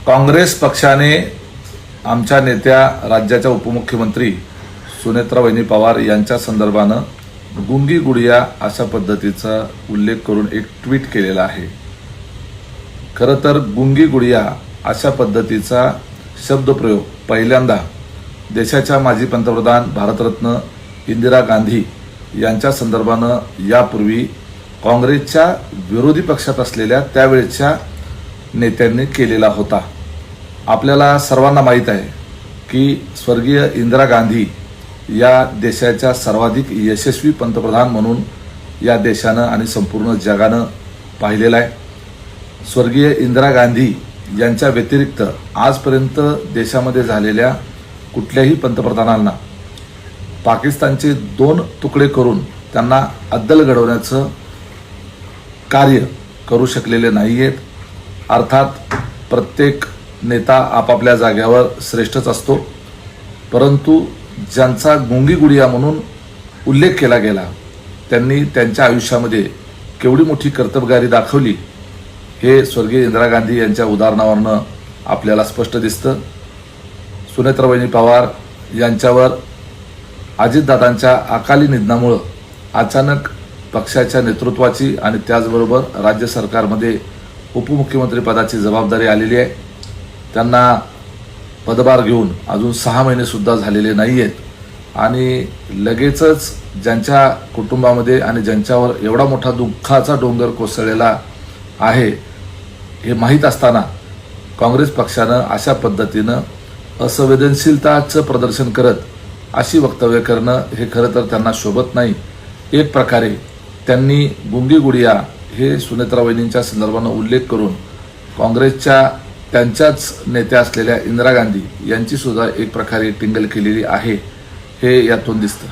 काँग्रेस पक्षाने आमच्या नेत्या राज्याच्या उपमुख्यमंत्री सुनेत्रा वहिनी पवार यांच्या संदर्भानं गुंगी गुडिया अशा पद्धतीचा उल्लेख करून एक ट्विट केलेला आहे। खरं तर गुंगी गुडिया अशा पद्धतीचा शब्दप्रयोग पहिल्यांदा देशाच्या माजी पंतप्रधान भारतरत्न इंदिरा गांधी यांच्या संदर्भानं यापूर्वी काँग्रेसच्या विरोधी पक्षात असलेल्या त्यावेळच्या नेत्यांनी केलेला होता। आपल्याला सर्वांना माहीत आहे की स्वर्गीय इंदिरा गांधी या देशाच्या सर्वाधिक यशस्वी पंतप्रधान म्हणून या देशानं आणि संपूर्ण जगानं पाहिलेला आहे। स्वर्गीय इंदिरा गांधी यांच्या व्यतिरिक्त आजपर्यंत देशामध्ये झालेल्या कुठल्याही पंतप्रधानांना पाकिस्तानचे 2 तुकडे करून त्यांना अद्दल घडवण्याचं कार्य करू शकलेले नाहीयेत। अर्थात प्रत्येक नेता आपापल्या जाग्यावर श्रेष्ठच असतो, परंतु ज्यांचा गुंगी गुडिया म्हणून उल्लेख केला गेला त्यांनी त्यांच्या आयुष्यामध्ये केवढी मोठी कर्तबगारी दाखवली हे स्वर्गीय इंदिरा गांधी यांच्या उदाहरणावरनं आपल्याला स्पष्ट दिसतं। सुनेत्रा वहिनी पवार यांच्यावर अजितदादांच्या अकाली निधनामुळे अचानक पक्षाच्या नेतृत्वाची आणि त्याचबरोबर राज्य सरकारमध्ये उपमुख्यमंत्री पदाची जबाबदारी आलेली आहे। त्यांना पदभार घेऊन अजून 6 महिने सुद्धा झालेले नाहीयेत आणि लगेचच ज्यांच्या कुटुंबामध्ये आणि ज्यांच्यावर एवढा मोठा दुःखाचा डोंगर कोसळलेला आहे हे माहीत असताना काँग्रेस पक्षानं अशा पद्धतीनं असंवेदनशीलताचं प्रदर्शन करत अशी वक्तव्य करणं हे खरं तर त्यांना शोभत नाही। एक प्रकारे त्यांनी गुंगी गुडिया हे सुनेत्रा वहिनींच्या संदर्भानं उल्लेख करून काँग्रेसच्या त्यांच्याच नेत्या असलेल्या इंदिरा गांधी यांची सुद्धा एक प्रकारे टिंगल केलेली आहे हे यातून दिसतं।